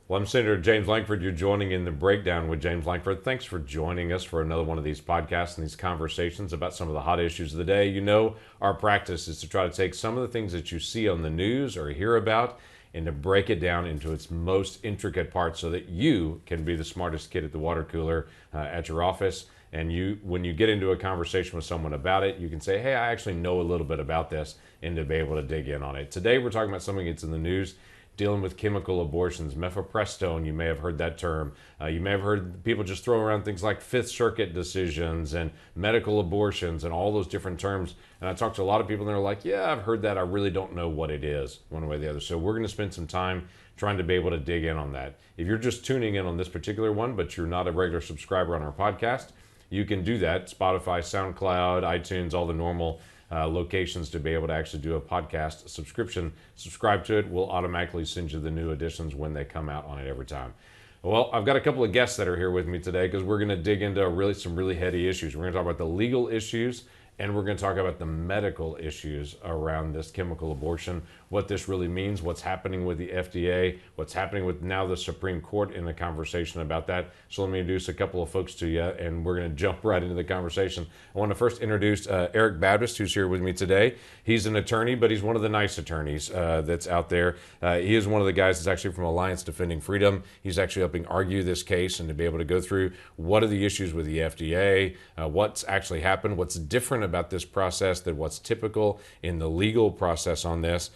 Well, I'm Senator James Lankford. You're joining in the breakdown with James Lankford. Thanks for joining us for another one of these podcasts and these conversations about some of the hot issues of the day. You know, our practice is to try to take some of the things that you see on the news or hear about and to break it down into its most intricate parts so that you can be the smartest kid at the water cooler at your office. And you, when you get into a conversation with someone about it, you can say, hey, I actually know a little bit about this, and to be able to dig in on it. Today, we're talking about something that's in the news dealing with chemical abortions. Mifepristone, you may have heard that term. You may have heard people just throw around things like Fifth Circuit decisions and medical abortions and all those different terms. And I talked to a lot of people and they're like, yeah, I've heard that. I really don't know what it is, one way or the other. So we're going to spend some time trying to be able to dig in on that. If you're just tuning in on this particular one, but you're not a regular subscriber on our podcast, you can do that. Spotify, SoundCloud, iTunes, all the normal locations to be able to actually do a podcast subscription. Subscribe to it. We'll automatically send you the new editions when they come out on it every time. Well, I've got a couple of guests that are here with me today because we're going to dig into some really heady issues. We're going to talk about the legal issues and we're going to talk about the medical issues around this chemical abortion, what this really means, what's happening with the FDA, what's happening with now the Supreme Court in the conversation about that. So let me introduce a couple of folks to you, and we're going to jump right into the conversation. I want to first introduce Erik Baptist, who's here with me today. He's an attorney, but he's one of the nice attorneys that's out there. He is one of the guys that's actually from Alliance Defending Freedom. He's actually helping argue this case and to be able to go through what are the issues with the FDA, what's actually happened, what's different about this process than what's typical in the legal process on this.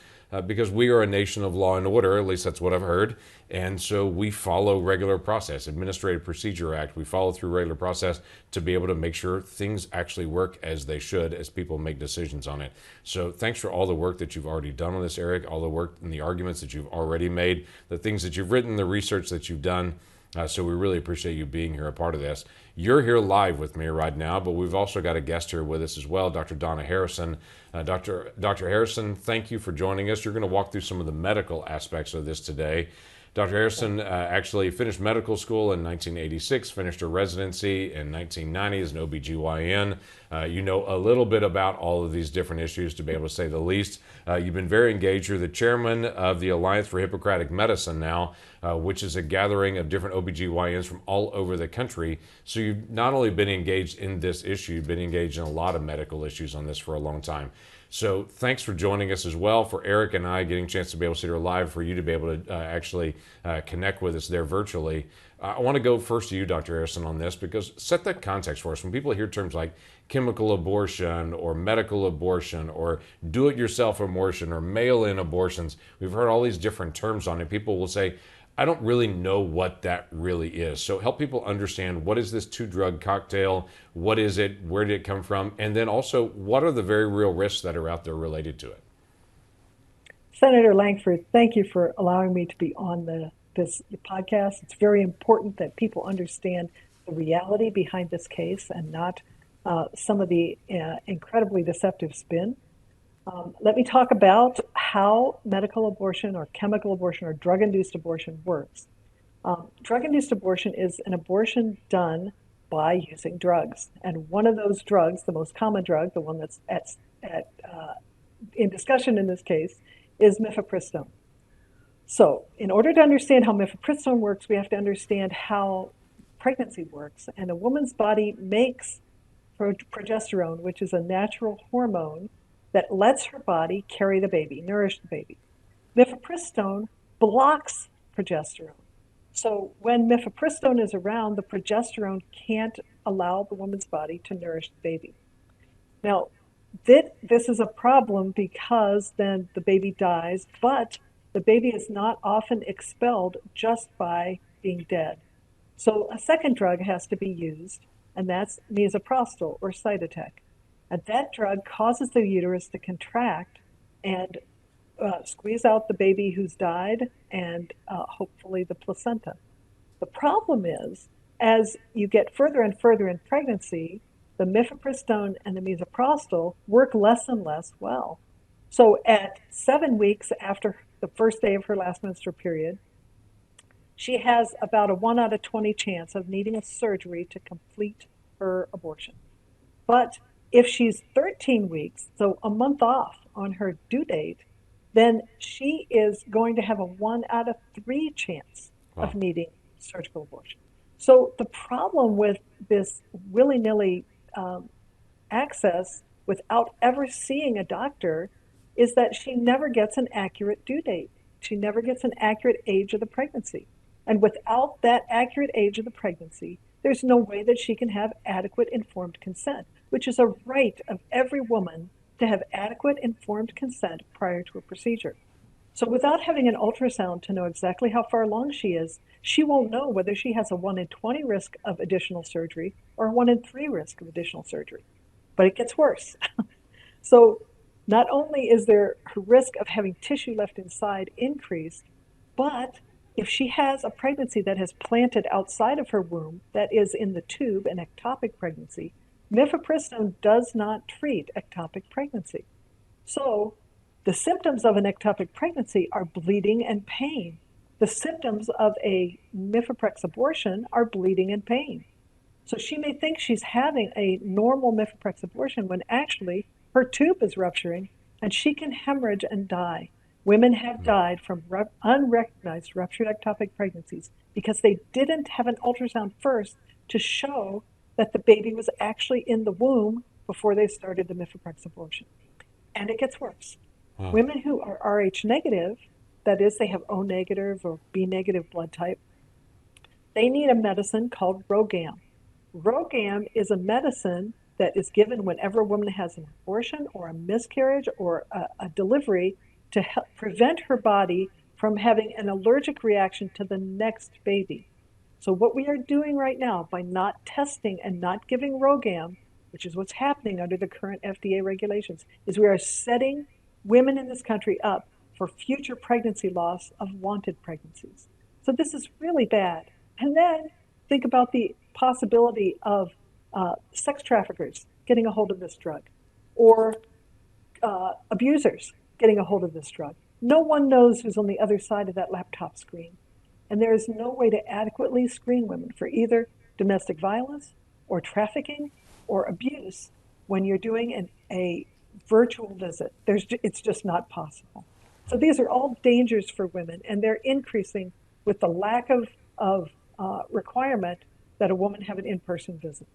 Because we are a nation of law and order, at least that's what I've heard. And so we follow regular process, Administrative Procedure Act. We follow through regular process to be able to make sure things actually work as they should as people make decisions on it. So thanks for all the work that you've already done on this, Erik, all the work and the arguments that you've already made, the things that you've written, the research that you've done. So we really appreciate you being here, a part of this. You're here live with me right now, but we've also got a guest here with us as well, Dr. Donna Harrison. Dr. Harrison, thank you for joining us. You're going to walk through some of the medical aspects of this today. Dr. Harrison actually finished medical school in 1986, finished her residency in 1990 as an OBGYN. You know a little bit about all of these different issues, to be able to say the least. You've been very engaged. You're the chairman of the Alliance for Hippocratic Medicine now, which is a gathering of different OBGYNs from all over the country. So you've not only been engaged in this issue, you've been engaged in a lot of medical issues on this for a long time. So thanks for joining us as well. For Erik and I getting a chance to be able to sit here live, for you to be able to actually connect with us there virtually. I want to go first to you, Dr. Harrison, on this, because set that context for us. When people hear terms like chemical abortion or medical abortion or do-it-yourself abortion or mail-in abortions, we've heard all these different terms on it. People will say, I don't really know what that really is. So help people understand, what is this two-drug cocktail? What is it? Where did it come from? And then also, what are the very real risks that are out there related to it? Senator Lankford, thank you for allowing me to be on this podcast. It's very important that people understand the reality behind this case and not some of the incredibly deceptive spin. Let me talk about how medical abortion or chemical abortion or drug-induced abortion works. Drug-induced abortion is an abortion done by using drugs. And one of those drugs, the most common drug, the one that's in discussion in this case, is mifepristone. So in order to understand how mifepristone works, we have to understand how pregnancy works. And a woman's body makes progesterone, which is a natural hormone that lets her body carry the baby, nourish the baby. Mifepristone blocks progesterone. So when mifepristone is around, the progesterone can't allow the woman's body to nourish the baby. Now, this is a problem because then the baby dies, but the baby is not often expelled just by being dead. So a second drug has to be used, and that's misoprostol or Cytotec. And that drug causes the uterus to contract and squeeze out the baby who's died and hopefully the placenta. The problem is, as you get further and further in pregnancy, the mifepristone and the misoprostol work less and less well. So at 7 weeks after the first day of her last menstrual period, she has about a 1 out of 20 chance of needing a surgery to complete her abortion. But if she's 13 weeks, so a month off on her due date, then she is going to have a 1 out of 3 chance of Wow. needing surgical abortion. So the problem with this willy-nilly um, access without ever seeing a doctor is that she never gets an accurate due date. She never gets an accurate age of the pregnancy. And without that accurate age of the pregnancy, there's no way that she can have adequate informed consent, which is a right of every woman to have adequate informed consent prior to a procedure. So without having an ultrasound to know exactly how far along she is, she won't know whether she has a 1 in 20 risk of additional surgery or a 1 in 3 risk of additional surgery. But it gets worse. So not only is there her risk of having tissue left inside increased, but if she has a pregnancy that has planted outside of her womb, that is in the tube, an ectopic pregnancy, mifepristone does not treat ectopic pregnancy. So the symptoms of an ectopic pregnancy are bleeding and pain. The symptoms of a mifeprex abortion are bleeding and pain. So she may think she's having a normal mifeprex abortion when actually her tube is rupturing and she can hemorrhage and die. Women have died from unrecognized ruptured ectopic pregnancies because they didn't have an ultrasound first to show that the baby was actually in the womb before they started the mifeprex abortion. And it gets worse. Wow. Women who are Rh negative, that is, they have O negative or B negative blood type, they need a medicine called Rogam. Rogam is a medicine that is given whenever a woman has an abortion or a miscarriage or a delivery to help prevent her body from having an allergic reaction to the next baby. So what we are doing right now by not testing and not giving Rogam, which is what's happening under the current FDA regulations, is we are setting women in this country up for future pregnancy loss of wanted pregnancies. So this is really bad. And then think about the possibility of sex traffickers getting a hold of this drug or abusers getting a hold of this drug. No one knows who's on the other side of that laptop screen. And there is no way to adequately screen women for either domestic violence or trafficking or abuse when you're doing a virtual visit. It's just not possible. So these are all dangers for women, and they're increasing with the lack of requirement that a woman have an in-person visit.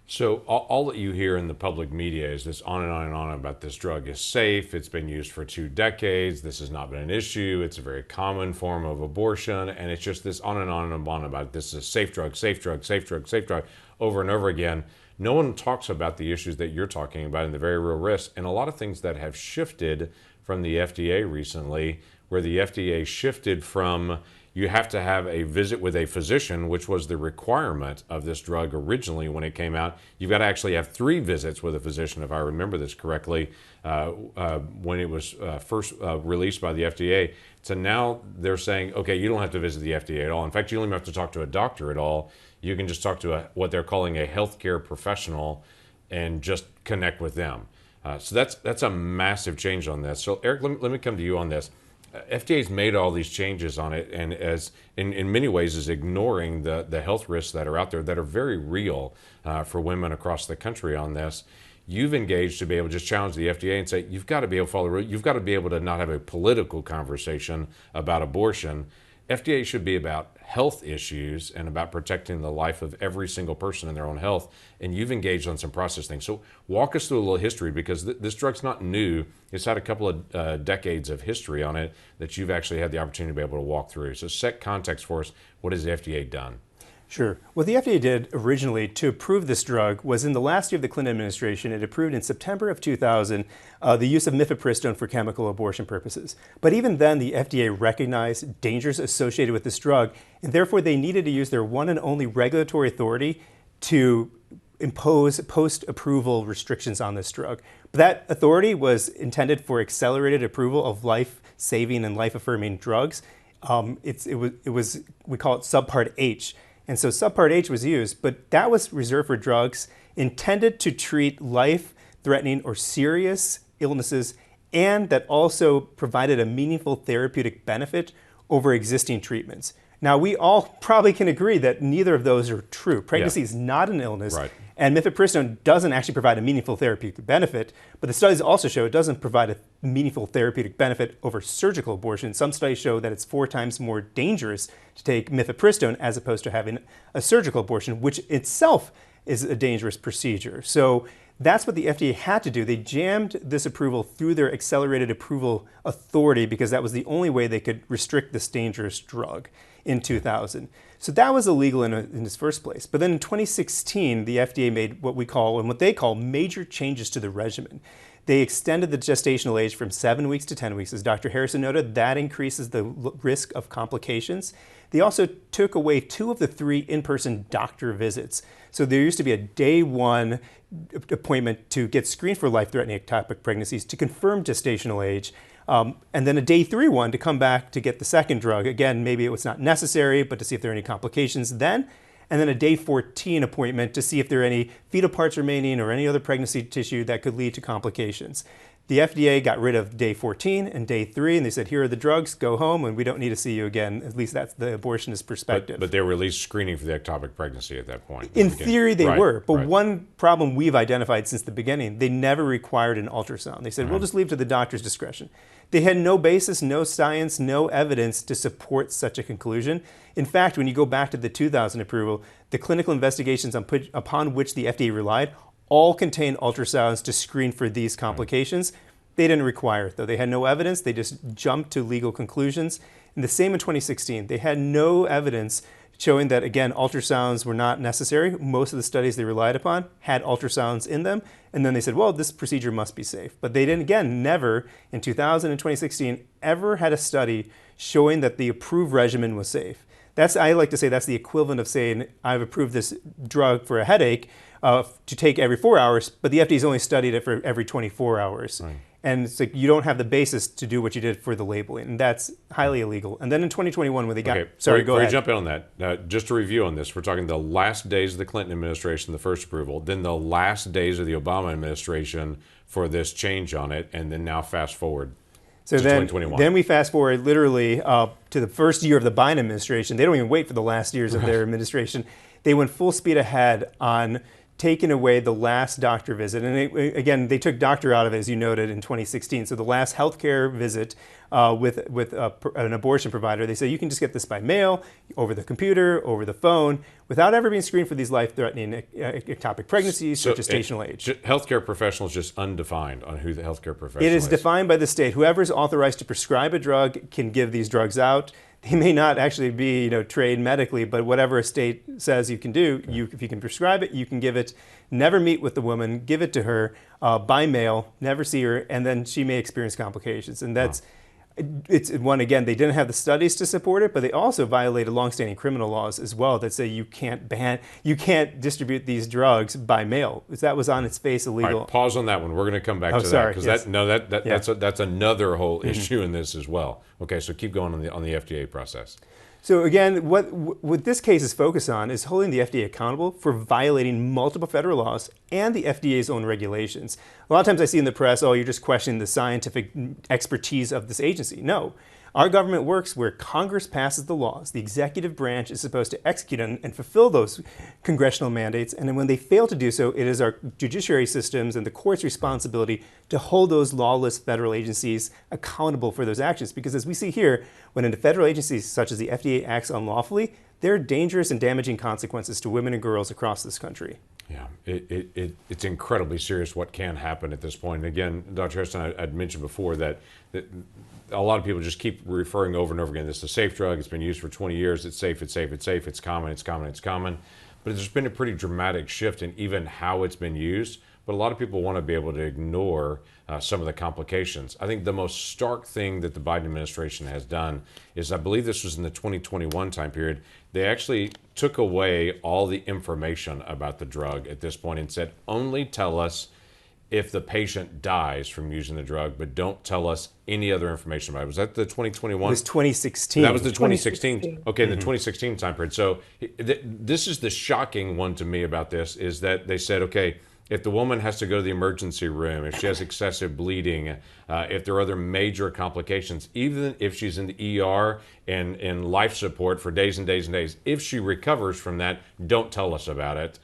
So all that you hear in the public media is this on and on and on about this drug is safe. It's been used for 2 decades. This has not been an issue. It's a very common form of abortion. And it's just this on and on about this is a safe drug, safe drug, safe drug, safe drug over and over again. No one talks about the issues that you're talking about and the very real risks and a lot of things that have shifted from the FDA recently, where the FDA shifted from you have to have a visit with a physician, which was the requirement of this drug originally when it came out. You've got to actually have 3 visits with a physician, if I remember this correctly, when it was first released by the FDA. So now they're saying, okay, you don't have to visit the FDA at all. In fact, you don't even have to talk to a doctor at all. You can just talk to what they're calling a healthcare professional and just connect with them. So that's a massive change on this. So Erik, let me come to you on this. FDA's made all these changes on it, and as in many ways is ignoring the health risks that are out there that are very real for women across the country on this. You've engaged to be able to just challenge the FDA and say, you've got to be able to follow the rules. You've got to be able to not have a political conversation about abortion. FDA should be about health issues and about protecting the life of every single person in their own health. And you've engaged on some process things. So walk us through a little history, because this drug's not new. It's had a couple of decades of history on it that you've actually had the opportunity to be able to walk through. So set context for us. What has the FDA done? Sure. What the FDA did originally to approve this drug was in the last year of the Clinton administration. It approved in September of 2000 the use of mifepristone for chemical abortion purposes. But even then, the FDA recognized dangers associated with this drug, and therefore they needed to use their one and only regulatory authority to impose post-approval restrictions on this drug. But that authority was intended for accelerated approval of life-saving and life-affirming drugs. We call it Subpart H. And so Subpart H was used, but that was reserved for drugs intended to treat life-threatening or serious illnesses, and that also provided a meaningful therapeutic benefit over existing treatments. Now, we all probably can agree that neither of those are true. Pregnancy is not an illness, Right. and mifepristone doesn't actually provide a meaningful therapeutic benefit, but the studies also show it doesn't provide a meaningful therapeutic benefit over surgical abortion. Some studies show that it's 4 times more dangerous to take mifepristone as opposed to having a surgical abortion, which itself is a dangerous procedure. So that's what the FDA had to do. They jammed this approval through their accelerated approval authority because that was the only way they could restrict this dangerous drug in 2000. So that was illegal in its first place. But then in 2016, the FDA made what they call major changes to the regimen. They extended the gestational age from 7 weeks to 10 weeks. As Dr. Harrison noted, that increases the risk of complications. They also took away 2 of the 3 in-person doctor visits. So there used to be a day 1 appointment to get screened for life-threatening ectopic pregnancies to confirm gestational age, and then a day 3 one to come back to get the second drug. Again, maybe it was not necessary, but to see if there are any complications then. And then a day 14 appointment to see if there are any fetal parts remaining or any other pregnancy tissue that could lead to complications. The FDA got rid of day 14 and day 3, and they said, here are the drugs, go home, and we don't need to see you again. At least that's the abortionist perspective. But they were at least screening for the ectopic pregnancy at that point. In theory, they Right, were. But right. one problem we've identified since the beginning, they never required an ultrasound. They said, we'll just leave to the doctor's discretion. They had no basis, no science, no evidence to support such a conclusion. In fact, when you go back to the 2000 approval, the clinical investigations upon which the FDA relied all contain ultrasounds to screen for these complications. They didn't require it, though. They had no evidence. They just jumped to legal conclusions. And the same in 2016. They had no evidence showing that, again, ultrasounds were not necessary. Most of the studies they relied upon had ultrasounds in them. And then they said, well, this procedure must be safe. But they didn't, again, never, in 2000 and 2016, ever had a study showing that the approved regimen was safe. I like to say that's the equivalent of saying, I've approved this drug for a headache to take every 4 hours, but the FDA's only studied it for every 24 hours. Right. And it's like you don't have the basis to do what you did for the labeling, and that's highly illegal. And then in 2021, when they got... Okay, Sorry, go before ahead. you jump in on that, just to review on this, we're talking the last days of the Clinton administration, the first approval, then the last days of the Obama administration for this change on it, and then now fast forward So to then, 2021. then we fast forward literally to the first year of the Biden administration. They don't even wait for the last years of their administration. They went full speed ahead on taking away the last doctor visit. And again, they took doctor out of it, as you noted, in 2016. So the last healthcare visit with an abortion provider, they say you can just get this by mail, over the computer, over the phone, without ever being screened for these life-threatening ectopic pregnancies or gestational age. Healthcare professional is just undefined on who the healthcare professional It is is. defined by the state. Whoever is authorized to prescribe a drug can give these drugs out. They may not actually be, trained medically, but whatever a state says you can do, if you can prescribe it, you can give it. Never meet with the woman, give it to her by mail, never see her, and then she may experience complications. And that's it's one, again, they didn't have the studies to support it, but they also violated longstanding criminal laws as well that say you can't distribute these drugs by mail. That was on its face illegal. All right, pause on that one. We're going to come back to sorry, that because yes. that's another whole issue in this as well. Okay, so keep going on the FDA process. So again, what this case is focused on is holding the FDA accountable for violating multiple federal laws and the FDA's own regulations. A lot of times I see in the press, oh, you're just questioning the scientific expertise of this agency. No. Our government works where Congress passes the laws. The executive branch is supposed to execute and fulfill those congressional mandates. And then when they fail to do so, it is our judiciary systems and the court's responsibility to hold those lawless federal agencies accountable for those actions. Because as we see here, when a federal agency such as the FDA acts unlawfully, there are dangerous and damaging consequences to women and girls across this country. Yeah, it's incredibly serious what can happen at this point. And again, Dr. Harrison, I'd mentioned before that a lot of people just keep referring over and over again, this is a safe drug, it's been used for 20 years, it's safe, it's safe, it's safe, it's common, it's common, it's common. But there's been a pretty dramatic shift in even how it's been used. But a lot of people want to be able to ignore some of the complications. I think the most stark thing that the Biden administration has done is, I believe this was in the 2021 time period, they actually took away all the information about the drug at this point and said, only tell us if the patient dies from using the drug, but don't tell us any other information about it. Was that the 2021? It was 2016. That was the 2016. 2016. Okay, the 2016 time period. So this is the shocking one to me about this, is that they said, okay, if the woman has to go to the emergency room, if she has excessive bleeding, if there are other major complications, even if she's in the ER and in life support for days and days and days, if she recovers from that, don't tell us about it.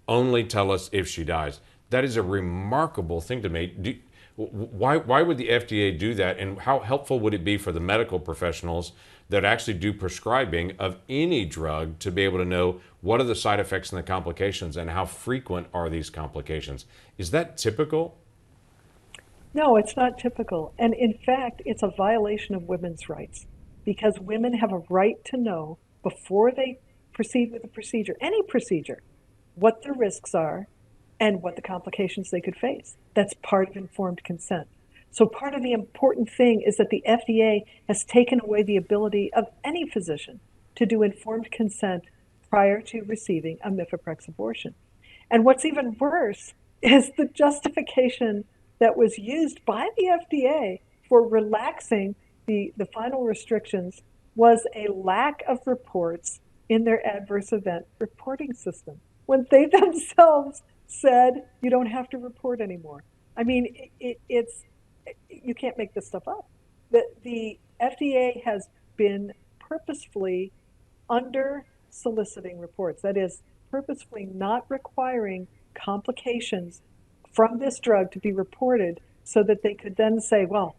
Only tell us if she dies. That is a remarkable thing to me. Why would the FDA do that, and how helpful would it be for the medical professionals that actually do prescribing of any drug to be able to know what are the side effects and the complications, and how frequent are these complications? Is that typical? No, it's not typical. And in fact, it's a violation of women's rights because women have a right to know before they proceed with a procedure, any procedure, what the risks are and what the complications they could face. That's part of informed consent. So part of the important thing is that the FDA has taken away the ability of any physician to do informed consent prior to receiving a mifeprex abortion. And what's even worse is the justification that was used by the FDA for relaxing the final restrictions was a lack of reports in their adverse event reporting system, when they themselves said you don't have to report anymore. I mean, it's you can't make this stuff up. The FDA has been purposefully under soliciting reports. That is, purposefully not requiring complications from this drug to be reported so that they could then say, well,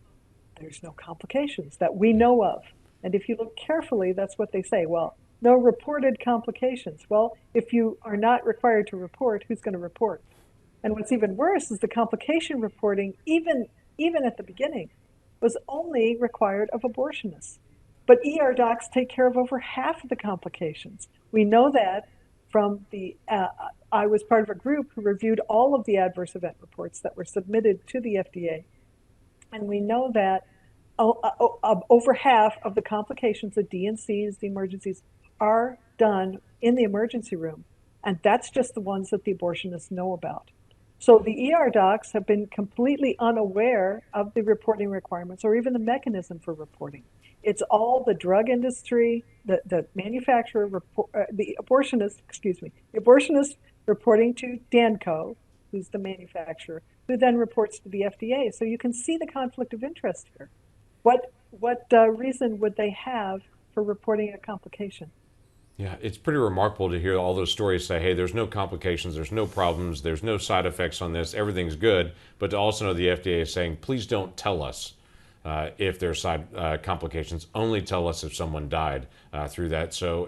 there's no complications that we know of. And if you look carefully, that's what they say. Well, no reported complications. Well, if you are not required to report, who's going to report? And what's even worse is the complication reporting, even at the beginning, was only required of abortionists. But ER docs take care of over half of the complications. We know that from I was part of a group who reviewed all of the adverse event reports that were submitted to the FDA. And we know that over half of the complications, the D&Cs, the emergencies, are done in the emergency room. And that's just the ones that the abortionists know about. So the ER docs have been completely unaware of the reporting requirements or even the mechanism for reporting. It's all the drug industry, the manufacturer, the abortionist reporting to Danco, who's the manufacturer, who then reports to the FDA. So you can see the conflict of interest here. What reason would they have for reporting a complication? Yeah, it's pretty remarkable to hear all those stories say, hey, there's no complications, there's no problems, there's no side effects on this, everything's good. But to also know the FDA is saying, please don't tell us if there's side complications. Only tell us if someone died through that. So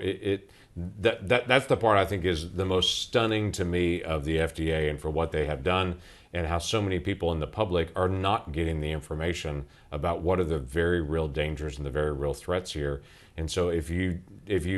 that's the part I think is the most stunning to me of the FDA and for what they have done, and how so many people in the public are not getting the information about what are the very real dangers and the very real threats here. And so if you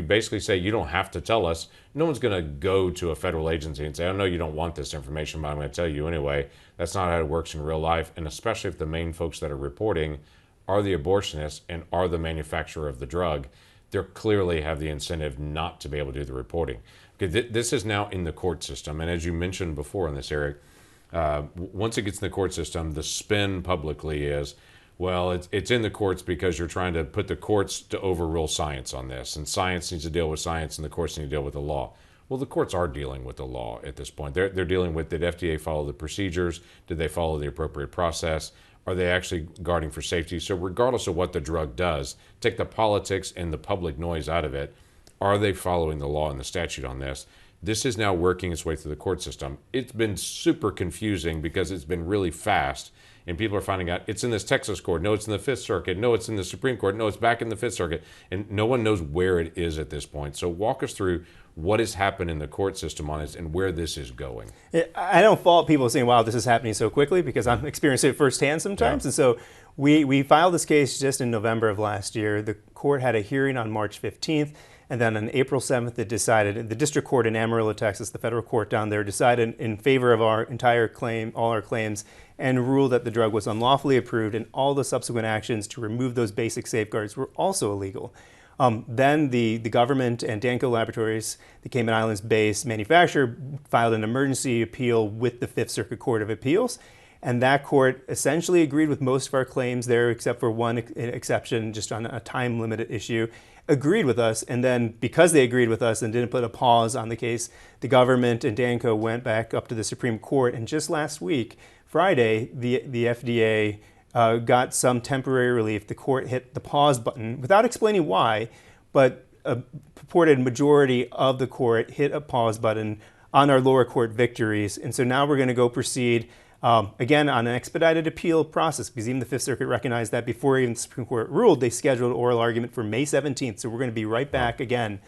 basically say you don't have to tell us, no one's going to go to a federal agency and say, oh no, you don't want this information, but I'm going to tell you anyway. That's not how it works in real life. And especially if the main folks that are reporting are the abortionists and are the manufacturer of the drug, they clearly have the incentive not to be able to do the reporting. Okay, this is now in the court system. And as you mentioned before in this, Erik, once it gets in the court system, the spin publicly is, well, it's in the courts because you're trying to put the courts to overrule science on this. And science needs to deal with science and the courts need to deal with the law. Well, the courts are dealing with the law at this point. They're dealing with, did FDA follow the procedures? Did they follow the appropriate process? Are they actually guarding for safety? So regardless of what the drug does, take the politics and the public noise out of it. Are they following the law and the statute on this? This is now working its way through the court system. It's been super confusing because it's been really fast, and people are finding out it's in this Texas court. No, it's in the Fifth Circuit. No, it's in the Supreme Court. No, it's back in the Fifth Circuit. And no one knows where it is at this point. So walk us through what has happened in the court system on this and where this is going. I don't fault people saying, wow, this is happening so quickly, because I'm experiencing it firsthand sometimes. Yeah. And so we filed this case just in November of last year. The court had a hearing on March 15th. And then on April 7th, it decided, the district court in Amarillo, Texas, the federal court down there, decided in favor of our entire claim, all our claims, and ruled that the drug was unlawfully approved, and all the subsequent actions to remove those basic safeguards were also illegal. Then the government and Danco Laboratories, the Cayman Islands-based manufacturer, filed an emergency appeal with the Fifth Circuit Court of Appeals. And that court essentially agreed with most of our claims there, except for one exception, just on a time-limited issue. agreed with us. And then because they agreed with us and didn't put a pause on the case, the government and Danco went back up to the Supreme Court. And just last week, Friday, the FDA got some temporary relief. The court hit the pause button without explaining why, but a purported majority of the court hit a pause button on our lower court victories. And so now we're going to go proceed again on an expedited appeal process, because even the Fifth Circuit recognized that before even the Supreme Court ruled, they scheduled oral argument for May 17th. So we're going to be right back again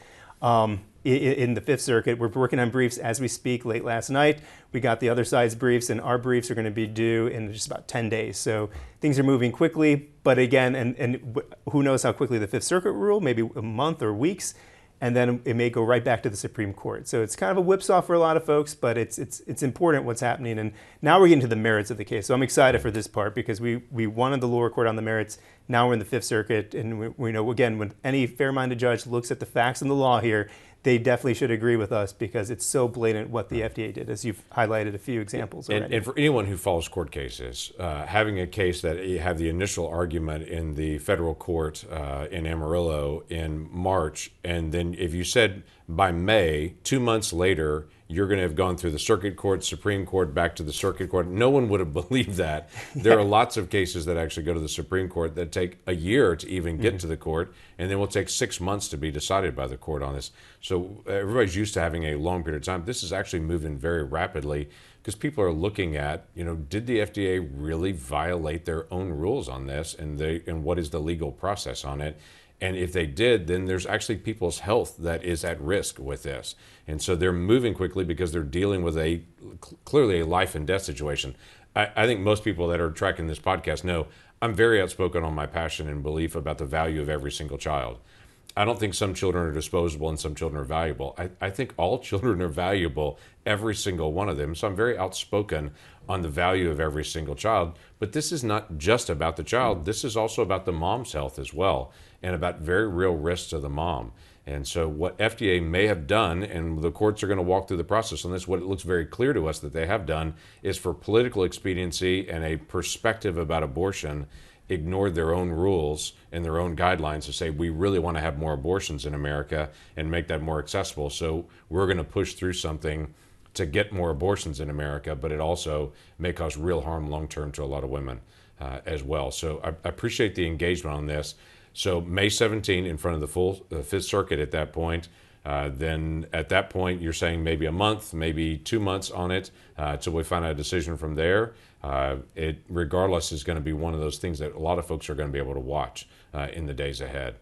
in the Fifth Circuit. We're working on briefs as we speak. Late last night, we got the other side's briefs, and our briefs are going to be due in just about 10 days. So things are moving quickly, but again, and who knows how quickly the Fifth Circuit will rule, maybe a month or weeks, and then it may go right back to the Supreme Court. So it's kind of a whipsaw for a lot of folks, but it's important what's happening. And now we're getting to the merits of the case. So I'm excited for this part, because we wanted the lower court on the merits. Now we're in the Fifth Circuit, and we know, again, when any fair-minded judge looks at the facts and the law here, they definitely should agree with us, because it's so blatant what the FDA did, as you've highlighted a few examples already. And for anyone who follows court cases, having a case that you have the initial argument in the federal court in Amarillo in March, and then if you said by May, 2 months later, you're going to have gone through the circuit court, Supreme Court, back to the circuit court. No one would have believed that. There are lots of cases that actually go to the Supreme Court that take a year to even get to the court, and then will take 6 months to be decided by the court on this. So everybody's used to having a long period of time. This is actually moving very rapidly, because people are looking at, did the FDA really violate their own rules on this, and what is the legal process on it? And if they did, then there's actually people's health that is at risk with this. And so they're moving quickly because they're dealing with clearly a life and death situation. I think most people that are tracking this podcast know I'm very outspoken on my passion and belief about the value of every single child. I don't think some children are disposable and some children are valuable. I think all children are valuable, every single one of them. So I'm very outspoken on the value of every single child. But this is not just about the child. This is also about the mom's health as well, and about very real risks to the mom. And so what FDA may have done, and the courts are going to walk through the process on this, what it looks very clear to us that they have done is, for political expediency and a perspective about abortion, ignored their own rules and their own guidelines to say, we really want to have more abortions in America and make that more accessible. So we're going to push through something to get more abortions in America, but it also may cause real harm long-term to a lot of women as well. So I appreciate the engagement on this. So May 17 in front of the full Fifth Circuit at that point. Then at that point, you're saying maybe a month, maybe 2 months on it till we find out a decision from there. It, regardless, is going to be one of those things that a lot of folks are going to be able to watch in the days ahead.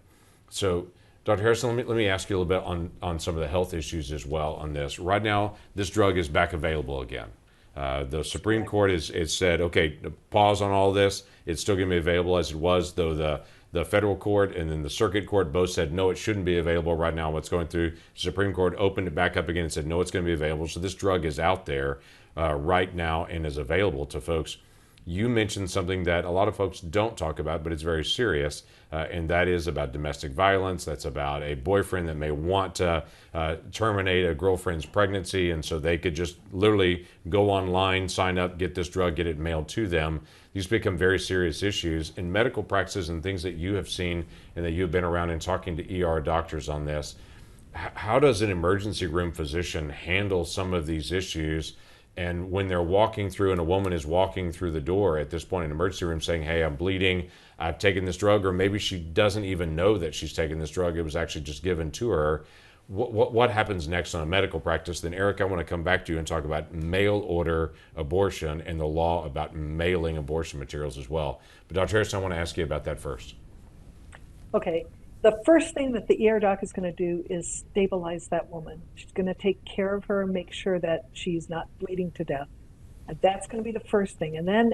So, Dr. Harrison, let me ask you a little bit on some of the health issues as well on this. Right now, this drug is back available again. The Supreme Court has said, okay, pause on all this. It's still going to be available as it was, though the federal court and then the circuit court both said, no, it shouldn't be available right now. What's going through, the Supreme Court opened it back up again and said, no, it's going to be available. So this drug is out there right now and is available to folks. You mentioned something that a lot of folks don't talk about, but it's very serious, and that is about domestic violence. That's about a boyfriend that may want to terminate a girlfriend's pregnancy, and so they could just literally go online, sign up, get this drug, get it mailed to them. These become very serious issues in medical practices and things that you have seen and that you've been around and talking to ER doctors on this. How does an emergency room physician handle some of these issues? And when they're walking through and a woman is walking through the door at this point in an emergency room saying, hey, I'm bleeding, I've taken this drug, or maybe she doesn't even know that she's taken this drug, it was actually just given to her. What happens next on a medical practice? Then, Erik, I want to come back to you and talk about mail order abortion and the law about mailing abortion materials as well. But Dr. Harrison, I want to ask you about that first. Okay. The first thing that the ER doc is going to do is stabilize that woman. She's going to take care of her and make sure that she's not bleeding to death. And that's going to be the first thing. And then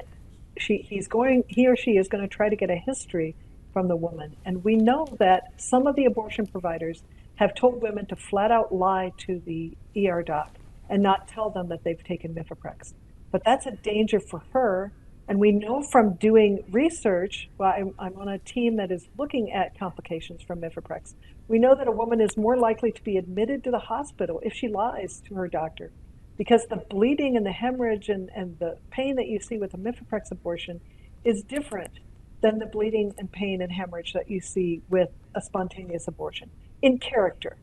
he or she is going to try to get a history from the woman. And we know that some of the abortion providers have told women to flat out lie to the ER doc and not tell them that they've taken Mifeprex. But that's a danger for her. And we know from doing research, well, I'm on a team that is looking at complications from Mifeprex. We know that a woman is more likely to be admitted to the hospital if she lies to her doctor, because the bleeding and the hemorrhage and the pain that you see with a Mifeprex abortion is different than the bleeding and pain and hemorrhage that you see with a spontaneous abortion in character.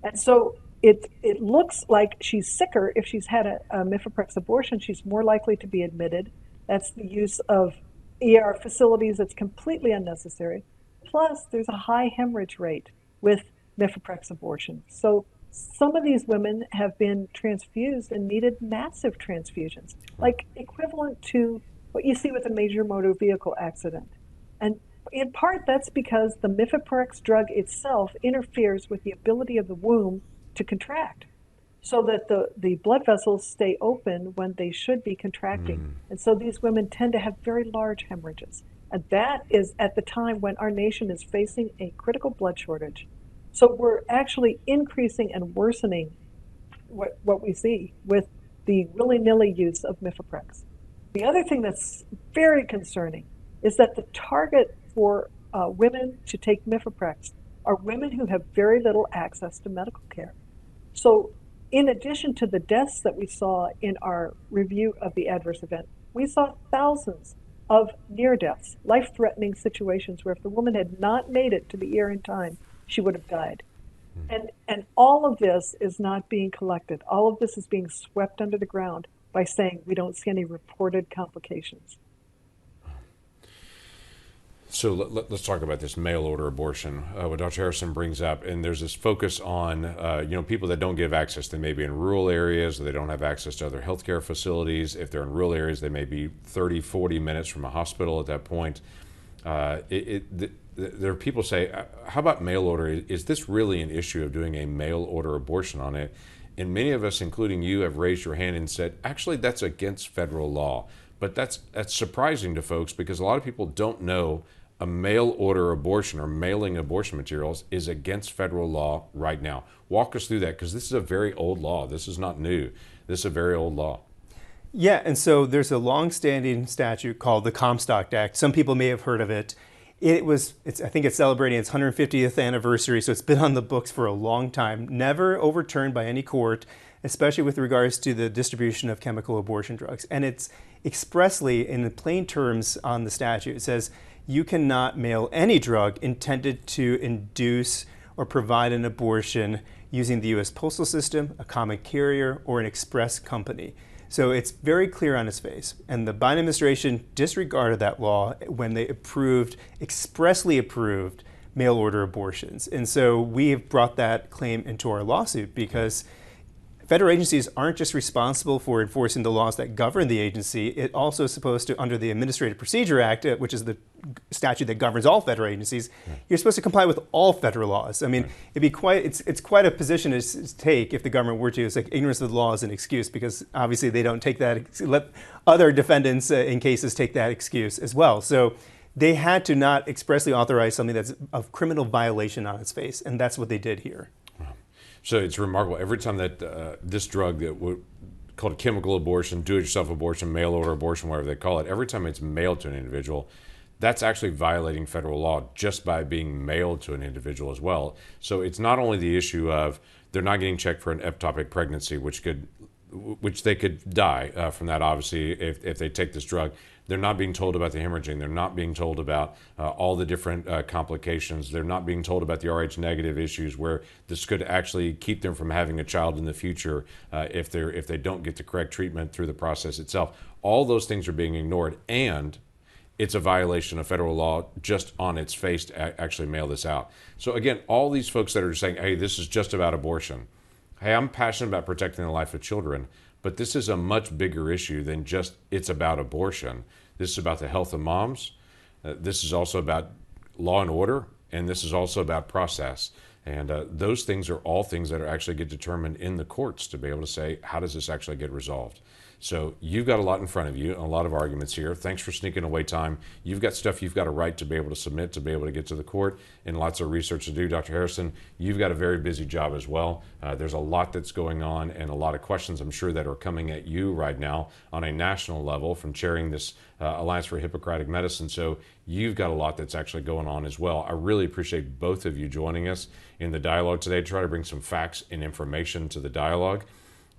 And so it looks like she's sicker if she's had a mifeprex abortion. She's more likely to be admitted. That's the use of ER facilities that's completely unnecessary. Plus, there's a high hemorrhage rate with mifeprex abortion. So some of these women have been transfused and needed massive transfusions, like equivalent to what you see with a major motor vehicle accident. And in part, that's because the mifeprex drug itself interferes with the ability of the womb to contract, so that the blood vessels stay open when they should be contracting. And so these women tend to have very large hemorrhages. And that is at the time when our nation is facing a critical blood shortage. So we're actually increasing and worsening what we see with the willy-nilly use of mifeprex. The other thing that's very concerning is that the target for women to take mifeprex are women who have very little access to medical care. So in addition to the deaths that we saw in our review of the adverse event, we saw thousands of near deaths, life-threatening situations where if the woman had not made it to the ER in time, she would have died. And all of this is not being collected. All of this is being swept under the ground by saying we don't see any reported complications. So let's talk about this mail order abortion, what Dr. Harrison brings up. And there's this focus on, people that don't give access. They may be in rural areas, or they don't have access to other healthcare facilities. If they're in rural areas, they may be 30, 40 minutes from a hospital at that point. There are people say, how about mail order? Is this really an issue of doing a mail order abortion on it? And many of us, including you, have raised your hand and said, actually, that's against federal law. But that's surprising to folks, because a lot of people don't know a mail order abortion or mailing abortion materials is against federal law right now. Walk us through that, because this is a very old law. This is not new. This is a very old law. Yeah, and so there's a long-standing statute called the Comstock Act. Some people may have heard of it. I think it's celebrating its 150th anniversary, so it's been on the books for a long time, never overturned by any court, especially with regards to the distribution of chemical abortion drugs. And it's expressly, in the plain terms on the statute, it says you cannot mail any drug intended to induce or provide an abortion using the U.S. postal system, a common carrier, or an express company. So it's very clear on its face. And the Biden administration disregarded that law when they expressly approved mail order abortions. And so we have brought that claim into our lawsuit, because federal agencies aren't just responsible for enforcing the laws that govern the agency. It also is supposed to, under the Administrative Procedure Act, which is the statute that governs all federal agencies, you're supposed to comply with all federal laws. I mean, it's quite a position to take if the government were to. It's like ignorance of the law is an excuse, because obviously they don't take that, let other defendants in cases take that excuse as well. So they had to not expressly authorize something that's a criminal violation on its face, and that's what they did here. So it's remarkable. Every time that this drug that called a chemical abortion, do-it-yourself abortion, mail order abortion, whatever they call it, every time it's mailed to an individual, that's actually violating federal law just by being mailed to an individual as well. So it's not only the issue of they're not getting checked for an ectopic pregnancy, which they could die from that, obviously, if they take this drug. They're not being told about the hemorrhaging. They're not being told about all the different complications. They're not being told about the Rh negative issues, where this could actually keep them from having a child in the future if they don't get the correct treatment through the process itself. All those things are being ignored, and it's a violation of federal law just on its face to actually mail this out. So again, all these folks that are saying, hey, this is just about abortion. Hey, I'm passionate about protecting the life of children, but this is a much bigger issue than just it's about abortion. This is about the health of moms. This is also about law and order, and this is also about process. And those things are all things that are actually get determined in the courts to be able to say, how does this actually get resolved? So you've got a lot in front of you, and a lot of arguments here. Thanks for sneaking away time. You've got stuff you've got a right to be able to submit, to be able to get to the court, and lots of research to do. Dr. Harrison, you've got a very busy job as well. There's a lot that's going on, and a lot of questions, I'm sure, that are coming at you right now on a national level from chairing this Alliance for Hippocratic Medicine. So you've got a lot that's actually going on as well. I really appreciate both of you joining us in the dialogue today to try to bring some facts and information to the dialogue,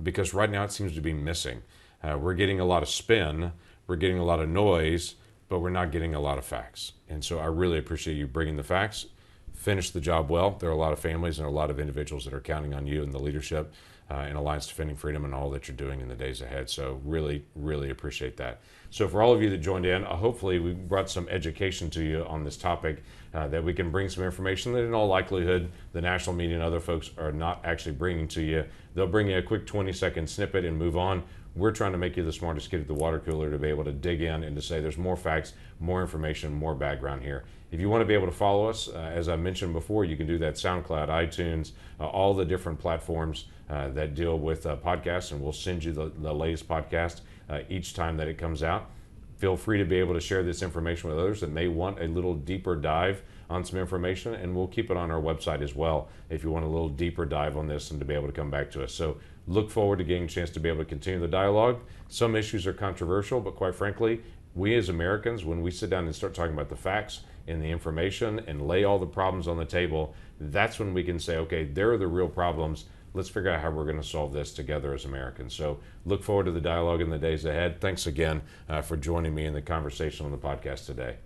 because right now it seems to be missing. We're getting a lot of spin, we're getting a lot of noise, but we're not getting a lot of facts. And so I really appreciate you bringing the facts. Finish the job well. There are a lot of families and a lot of individuals that are counting on you and the leadership and Alliance Defending Freedom and all that you're doing in the days ahead. So really, really appreciate that. So for all of you that joined in, hopefully we brought some education to you on this topic, that we can bring some information that in all likelihood the national media and other folks are not actually bringing to you. They'll bring you a quick 20-second snippet and move on. We're trying to make you the smartest kid at the water cooler to be able to dig in and to say there's more facts, more information, more background here. If you want to be able to follow us, as I mentioned before, you can do that SoundCloud, iTunes, all the different platforms that deal with podcasts, and we'll send you the latest podcast each time that it comes out. Feel free to be able to share this information with others that may want a little deeper dive on some information, and we'll keep it on our website as well if you want a little deeper dive on this and to be able to come back to us. So look forward to getting a chance to be able to continue the dialogue. Some issues are controversial, but quite frankly, we as Americans, when we sit down and start talking about the facts and the information and lay all the problems on the table, that's when we can say, okay, there are the real problems. Let's figure out how we're going to solve this together as Americans. So look forward to the dialogue in the days ahead. Thanks again for joining me in the conversation on the podcast today.